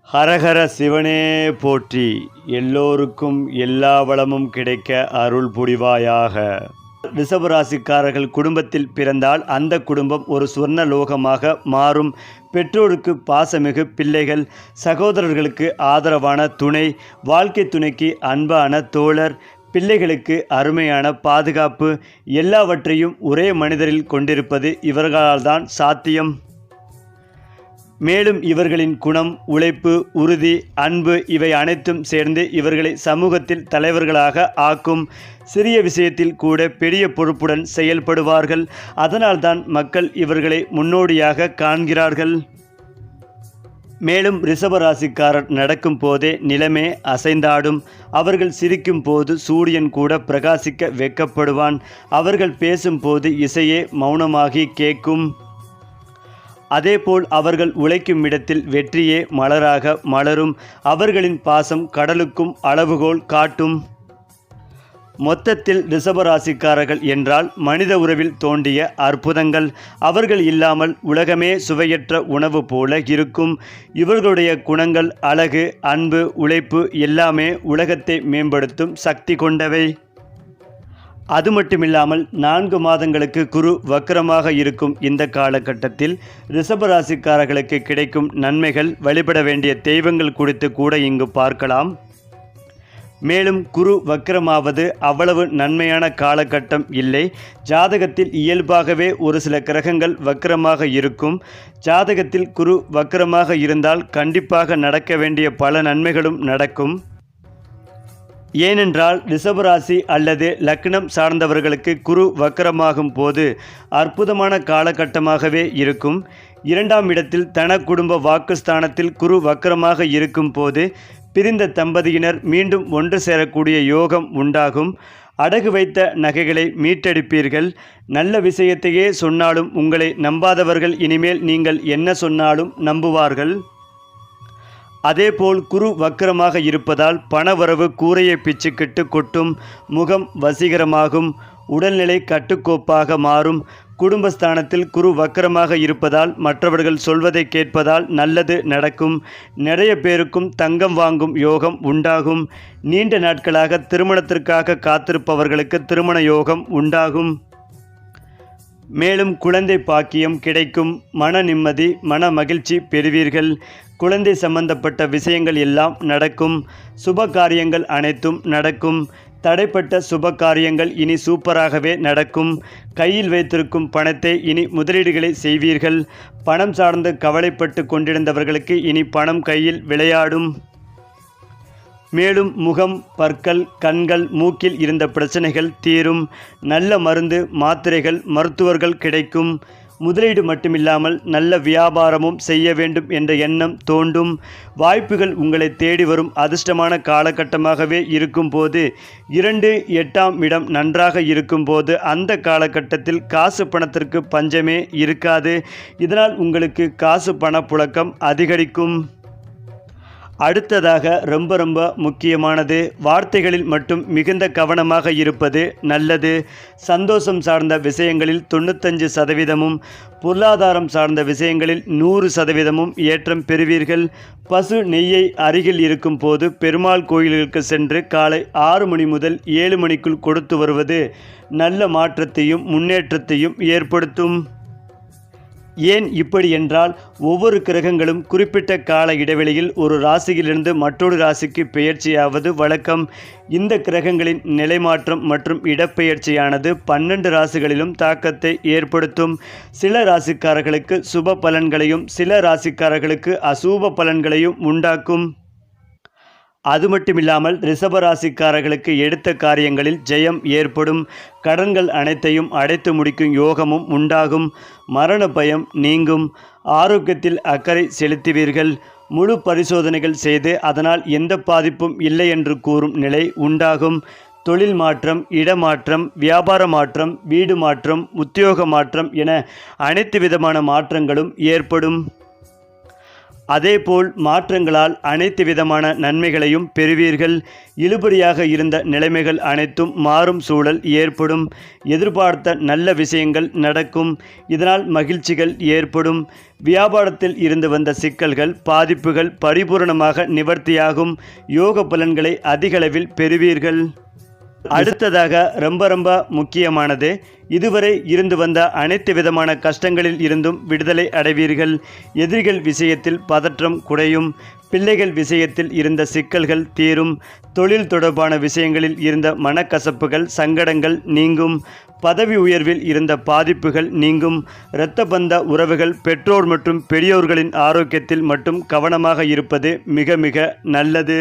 ஹரஹர சிவனே போற்றி. எல்லோருக்கும் எல்லா வளமும் கிடைக்க அருள் புரிவாயாக. ரிஷபராசிக்காரர்கள் குடும்பத்தில் பிறந்தால் அந்த குடும்பம் ஒரு சுவர்ண லோகமாக மாறும். பெற்றோருக்கு பாசமிகு பிள்ளைகள், சகோதரர்களுக்கு ஆதரவான துணை, வாழ்க்கை துணைக்கு அன்பான தோழர், பிள்ளைகளுக்கு அருமையான பாதுகாப்பு, எல்லாவற்றையும் ஒரே மனிதரில் கொண்டிருப்பது இவர்களால்தான் சாத்தியம். மேலும் இவர்களின் குணம், உழைப்பு, உறுதி, அன்பு இவை அனைத்தும் சேர்ந்து இவர்களை சமூகத்தில் தலைவர்களாக ஆக்கும். சிறிய விஷயத்தில் கூட பெரிய பொறுப்புடன் செயல்படுவார்கள். அதனால்தான் மக்கள் இவர்களை முன்னோடியாக காண்கிறார்கள். மேலும் ரிஷபராசிக்காரர் நடக்கும் போதே நிலமே அசைந்தாடும். அவர்கள் சிரிக்கும் போது சூரியன் கூட பிரகாசிக்க வெட்கப்படுவான். அவர்கள் பேசும்போது இசையே மௌனமாகி கேட்கும். அதேபோல் அவர்கள் உழைக்கும் இடத்தில் வெற்றியே மலராக மலரும். அவர்களின் பாசம் கடலுக்கும் அளவுகோல் காட்டும். மொத்தத்தில் ரிஷபராசிக்காரர்கள் என்றால் மனித உறவில் தோண்டிய அற்புதங்கள். அவர்கள் இல்லாமல் உலகமே சுவையற்ற உணவு போல இருக்கும். இவர்களுடைய குணங்கள், அழகு, அன்பு, உழைப்பு எல்லாமே உலகத்தை மேம்படுத்தும் சக்தி கொண்டவை. அது மட்டுமில்லாமல் 4 மாதங்களுக்கு குரு வக்ரமாக இருக்கும் இந்த காலகட்டத்தில் ரிஷபராசிக்காரர்களுக்கு கிடைக்கும் நன்மைகள், வழிபட வேண்டிய தெய்வங்கள் குறித்து கூட இங்கு பார்க்கலாம். மேலும் குரு வக்ரமாவது அவ்வளவு நன்மையான காலகட்டம் இல்லை. ஜாதகத்தில் இயல்பாகவே ஒரு சில கிரகங்கள் வக்ரமாக இருக்கும். ஜாதகத்தில் குரு வக்ரமாக இருந்தால் கண்டிப்பாக நடக்க வேண்டிய பல நன்மைகளும் நடக்கும். ஏனென்றால் ரிஷபராசி அல்லது லக்னம் சார்ந்தவர்களுக்கு குரு வக்ரமாகும் போது அற்புதமான காலகட்டமாகவே இருக்கும். 2ஆம் இடத்தில் தன குடும்ப வாக்குஸ்தானத்தில் குரு வக்ரமாக இருக்கும் போது பிரிந்த தம்பதியினர் மீண்டும் ஒன்று சேரக்கூடிய யோகம் உண்டாகும். அடகு வைத்த நகைகளை மீட்டெடுப்பீர்கள். நல்ல விஷயத்தையே சொன்னாலும் உங்களை நம்பாதவர்கள் இனிமேல் நீங்கள் என்ன சொன்னாலும் நம்புவார்கள். அதேபோல் குரு வக்ரமாக இருப்பதால் பணவரவு கூரையை பிச்சுக்கிட்டு கொட்டும். முகம் வசீகரமாகும். உடல்நிலை கட்டுக்கோப்பாக மாறும். குடும்பஸ்தானத்தில் குரு வக்ரமாக இருப்பதால் மற்றவர்கள் சொல்வதை கேட்பதால் நல்லது நடக்கும். நிறைய பேருக்கும் தங்கம் வாங்கும் யோகம் உண்டாகும். நீண்ட நாட்களாக திருமணத்திற்காக காத்திருப்பவர்களுக்கு திருமண யோகம் உண்டாகும். மேலும் குழந்தை பாக்கியம் கிடைக்கும். மன நிம்மதி, மன மகிழ்ச்சி பெறுவீர்கள். குழந்தை சம்பந்தப்பட்ட விஷயங்கள் எல்லாம் நடக்கும். சுப காரியங்கள் அனைத்தும் நடக்கும். தடைப்பட்ட சுப காரியங்கள் இனி சூப்பராகவே நடக்கும். கையில் வைத்திருக்கும் பணத்தை இனி முதலீடுகளை செய்வீர்கள். பணம் சார்ந்து கவலைப்பட்டு கொண்டிருந்தவர்களுக்கு இனி பணம் கையில் விளையாடும். மேலும் முகம், பற்கள், கண்கள், மூக்கில் இருந்த பிரச்சனைகள் தீரும். நல்ல மருந்து, மாத்திரைகள், மருத்துவர்கள் கிடைக்கும். முதலீடு மட்டுமில்லாமல் நல்ல வியாபாரமும் செய்ய வேண்டும் என்ற எண்ணம் தோன்றும். வாய்ப்புகள் உங்களை தேடி வரும் அதிர்ஷ்டமான காலகட்டமாகவே இருக்கும்போது 2, 8ஆம் இடம் நன்றாக இருக்கும்போது அந்த காலகட்டத்தில் காசு பணத்திற்கு பஞ்சமே இருக்காது. இதனால் உங்களுக்கு காசு பணப்புழக்கம் அதிகரிக்கும். அடுத்ததாக ரொம்ப முக்கியமானது, வார்த்தைகளில் மட்டும் மிகுந்த கவனமாக இருப்பது நல்லது. சந்தோஷம் சார்ந்த விஷயங்களில் 95%, பொருளாதாரம் சார்ந்த விஷயங்களில் 100% ஏற்றம் பெறுவீர்கள். பசு நெய்யை அருகில் இருக்கும் போது பெருமாள் கோயில்களுக்கு சென்று காலை 6 மணி முதல் 7 மணிக்குள் கொடுத்து வருவது நல்ல மாற்றத்தையும் முன்னேற்றத்தையும் ஏற்படுத்தும். ஏன் இப்படி என்றால், ஒவ்வொரு கிரகங்களும் குறிப்பிட்ட கால இடைவெளியில் ஒரு ராசியிலிருந்து மற்றொரு ராசிக்கு பெயர்ச்சியாவது வழக்கம். இந்த கிரகங்களின் நிலைமாற்றம் மற்றும் இடப்பெயர்ச்சியானது 12 ராசிகளிலும் தாக்கத்தை ஏற்படுத்தும். சில ராசிக்காரர்களுக்கு சுப பலன்களையும் சில ராசிக்காரர்களுக்கு அசுப பலன்களையும் உண்டாக்கும். அது மட்டுமில்லாமல் ரிஷபராசிக்காரர்களுக்கு எடுத்த காரியங்களில் ஜெயம் ஏற்படும். கடன்கள் அனைத்தையும் அடைத்து முடிக்கும் யோகமும் உண்டாகும். மரண பயம் நீங்கும். ஆரோக்கியத்தில் அக்கறை செலுத்துவீர்கள். முழு பரிசோதனைகள் செய்து அதனால் எந்த பாதிப்பும் இல்லை என்று கூறும் நிலை உண்டாகும். தொழில் மாற்றம், இடமாற்றம், வியாபார மாற்றம், வீடு மாற்றம், உத்தியோக மாற்றம் என அனைத்து விதமான மாற்றங்களும் ஏற்படும். அதேபோல் மாற்றங்களால் அனைத்து விதமான நன்மைகளையும் பெறுவீர்கள். இழுபறியாக இருந்த நிலைமைகள் அனைத்தும் மாறும் சூழல் ஏற்படும். எதிர்பார்த்த நல்ல விஷயங்கள் நடக்கும். இதனால் மகிழ்ச்சிகள் ஏற்படும். வியாபாரத்தில் இருந்து வந்த சிக்கல்கள் பாதிப்புகள் பரிபூரணமாக நிவர்த்தியாகும். யோக பலன்களை அதிகளவில் பெறுவீர்கள். அடுத்ததாக ரொம்ப முக்கியமானது, இதுவரை இருந்து வந்த அனைத்து விதமான கஷ்டங்களில் இருந்தும் விடுதலை அடைவீர்கள். எதிரிகள் விஷயத்தில் பதற்றம் குறையும். பிள்ளைகள் விஷயத்தில் இருந்த சிக்கல்கள் தீரும். தொழில் தொடர்பான விஷயங்களில் இருந்த மனக்கசப்புகள் சங்கடங்கள் நீங்கும். பதவி உயர்வில் இருந்த பாதிப்புகள் நீங்கும். இரத்த பந்த உறவுகள் பெற்றோர் மற்றும் பெரியோர்களின் ஆரோக்கியத்தில் மட்டும் கவனமாக இருப்பது மிக நல்லது.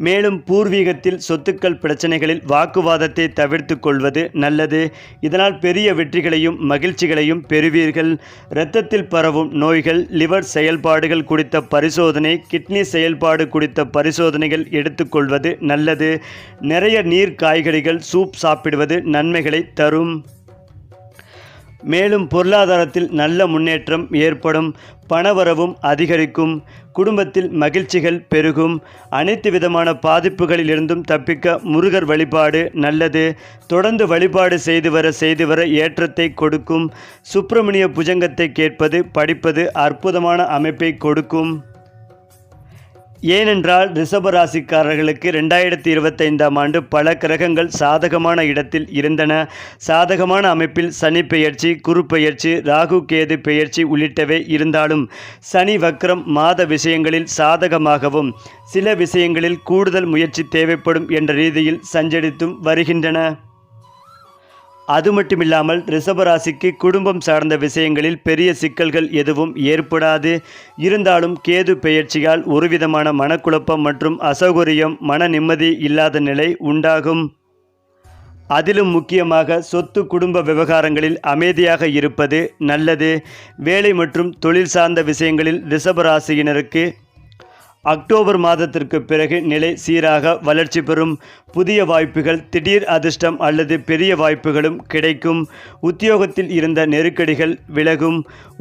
மேலும் பூர்வீகத்தில் சொத்துக்கள் பிரச்சனைகளில் வாக்குவாதத்தை தவிர்த்து கொள்வது நல்லது. இதனால் பெரிய வெற்றிகளையும் மகிழ்ச்சிகளையும் பெறுவீர்கள். இரத்தத்தில் பரவும் நோய்கள், லிவர் செயல்பாடுகள் குறித்த பரிசோதனை, கிட்னி செயல்பாடு குறித்த பரிசோதனைகள் எடுத்துக்கொள்வது நல்லது. நிறைய நீர் காய்கறிகள் சூப் சாப்பிடுவது நன்மைகளை தரும். மேலும் பொருளாதாரத்தில் நல்ல முன்னேற்றம் ஏற்படும். பணவரவும் அதிகரிக்கும். குடும்பத்தில் மகிழ்ச்சிகள் பெருகும். அனைத்து விதமான பாதிப்புகளிலிருந்தும் தப்பிக்க முருகர் வழிபாடு நல்லது. தொடர்ந்து வழிபாடு செய்து வர ஏற்றத்தை கொடுக்கும். சுப்பிரமணிய புஜங்கத்தை கேட்பது படிப்பது அற்புதமான அமைப்பை கொடுக்கும். ஏனென்றால் ரிஷபராசிக்காரர்களுக்கு 2025ஆம் ஆண்டு பல கிரகங்கள் சாதகமான இடத்தில் இருந்தன. சாதகமான அமைப்பில் சனி பெயர்ச்சி, குரு பெயர்ச்சி, ராகு கேது பெயர்ச்சி உள்ளிட்டவை இருந்தாலும் சனி வக்ரம் மாத விஷயங்களில் சாதகமாகவும் சில விஷயங்களில் கூடுதல் முயற்சி தேவைப்படும் என்ற ரீதியில் சஞ்சரித்தும் வருகின்றன. அது மட்டுமில்லாமல் ரிஷபராசிக்கு குடும்பம் சார்ந்த விஷயங்களில் பெரிய சிக்கல்கள் எதுவும் ஏற்படாது. இருந்தாலும் கேது பெயர்ச்சியால் ஒருவிதமான மனக்குழப்பம் மற்றும் அசௌகரியம், மன நிம்மதி இல்லாத நிலை உண்டாகும். அதிலும் முக்கியமாக சொத்து குடும்ப விவகாரங்களில் அமைதியாக இருப்பது நல்லது. வேலை மற்றும் தொழில் சார்ந்த விஷயங்களில் ரிஷபராசியினருக்கு அக்டோபர் மாதத்திற்கு பிறகு நிலை சீராக வளர்ச்சி பெறும். புதிய வாய்ப்புகள், திடீர் அதிர்ஷ்டம் அல்லது பெரிய வாய்ப்புகளும் கிடைக்கும். உத்தியோகத்தில் இருந்த நெருக்கடிகள் விலகும்.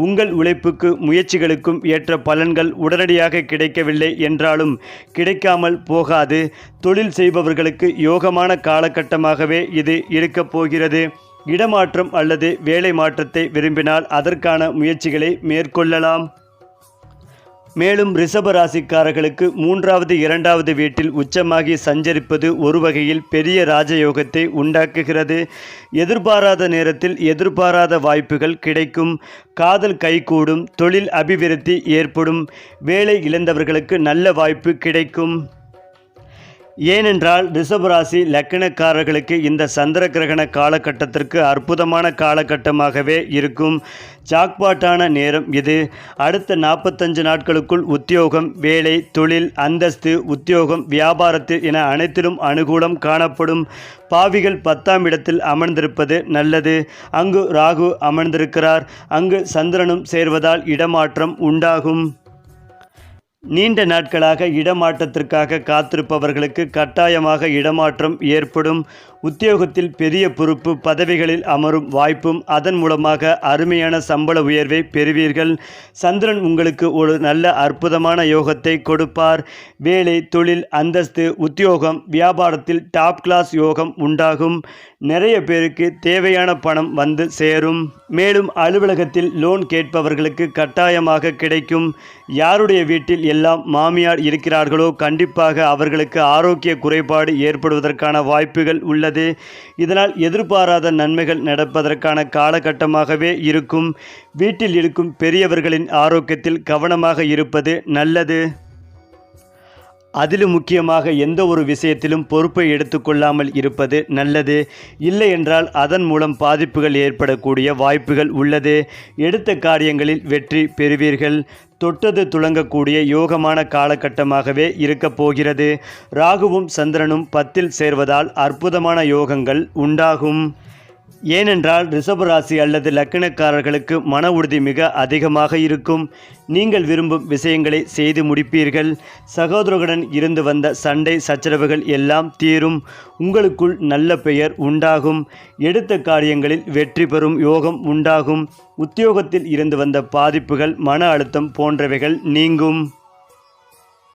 உங்கள் உழைப்புக்கு முயற்சிகளுக்கும் ஏற்ற பலன்கள் உடனடியாக கிடைக்கவில்லை என்றாலும் கிடைக்காமல் போகாது. தொழில் செய்பவர்களுக்கு யோகமான காலகட்டமாகவே இது இருக்கப் போகிறது. இடமாற்றம் அல்லது வேலை மாற்றத்தை விரும்பினால் அதற்கான முயற்சிகளை மேற்கொள்ளலாம். மேலும் ரிஷபராசிக்காரர்களுக்கு 3வது 2வது வீட்டில் உச்சமாகி சஞ்சரிப்பது ஒரு வகையில் பெரிய ராஜயோகத்தை உண்டாக்குகிறது. எதிர்பாராத நேரத்தில் எதிர்பாராத வாய்ப்புகள் கிடைக்கும். காதல் கைகூடும். தொழில் அபிவிருத்தி ஏற்படும். வேலை இழந்தவர்களுக்கு நல்ல வாய்ப்பு கிடைக்கும். ஏனென்றால் ரிஷபராசி லக்கணக்காரர்களுக்கு இந்த சந்திர கிரகண காலகட்டத்திற்கு அற்புதமான காலகட்டமாகவே இருக்கும். ஜாக்பாட்டான நேரம் இது. அடுத்த 45 நாட்களுக்குள் உத்தியோகம், வேலை, தொழில், அந்தஸ்து, உத்தியோகம், வியாபாரத்தில் என அனைத்திலும் அனுகூலம் காணப்படும். பாவிகள் 10ஆம் இடத்தில் அமர்ந்திருப்பது நல்லது. அங்கு ராகு அமர்ந்திருக்கிறார். அங்கு சந்திரனும் சேர்வதால் இடமாற்றம் உண்டாகும். நீண்ட நாட்களாக இடமாற்றத்திற்காக காத்திருப்பவர்களுக்கு கட்டாயமாக இடமாற்றம் ஏற்படும். உத்தியோகத்தில் பெரிய பொறுப்பு பதவிகளில் அமரும் வாய்ப்பும் அதன் மூலமாக அருமையான சம்பள உயர்வை பெறுவீர்கள். சந்திரன் உங்களுக்கு ஒரு நல்ல அற்புதமான யோகத்தை கொடுப்பார். வேலை, தொழில், அந்தஸ்து, உத்தியோகம், வியாபாரத்தில் டாப் கிளாஸ் யோகம் உண்டாகும். நிறைய பேருக்கு தேவையான பணம் வந்து சேரும். மேலும் அலுவலகத்தில் லோன் கேட்பவர்களுக்கு கட்டாயமாக கிடைக்கும். யாருடைய வீட்டில் எல்லாம் மாமியார் இருக்கிறார்களோ கண்டிப்பாக அவர்களுக்கு ஆரோக்கிய குறைபாடு ஏற்படுவதற்கான வாய்ப்புகள் உள்ளது. இதனால் எதிர்பாராத நன்மைகள் நடப்பதற்கான காலகட்டமாகவே இருக்கும். வீட்டில் இருக்கும் பெரியவர்களின் ஆரோக்கியத்தில் கவனமாக இருப்பது நல்லது. அதிலும் முக்கியமாக எந்த ஒரு விஷயத்திலும் பொறுப்பை எடுத்துக்கொள்ளாமல் இருப்பது நல்லது. இல்லை என்றால் அதன் மூலம் பாதிப்புகள் ஏற்படக்கூடிய வாய்ப்புகள் உள்ளது. எடுத்த காரியங்களில் வெற்றி பெறுவீர்கள். தொட்டது துளங்கக்கூடிய யோகமான காலகட்டமாகவே இருக்கப் போகிறது. ராகுவும் சந்திரனும் 10இல் சேர்வதால் அற்புதமான யோகங்கள் உண்டாகும். ஏனென்றால் ரிஷபராசி அல்லது லக்னக்காரர்களுக்கு மன உறுதி மிக அதிகமாக இருக்கும். நீங்கள் விரும்பும் விஷயங்களை செய்து முடிப்பீர்கள். சகோதரர்களுடன் இருந்து வந்த சண்டை சச்சரவுகள் எல்லாம் தீரும். உங்களுக்குள் நல்ல பெயர் உண்டாகும். எடுத்த காரியங்களில் வெற்றி பெறும் யோகம் உண்டாகும். உத்தியோகத்தில் இருந்து வந்த பாதிப்புகள், மன அழுத்தம் போன்றவைகள் நீங்கும்.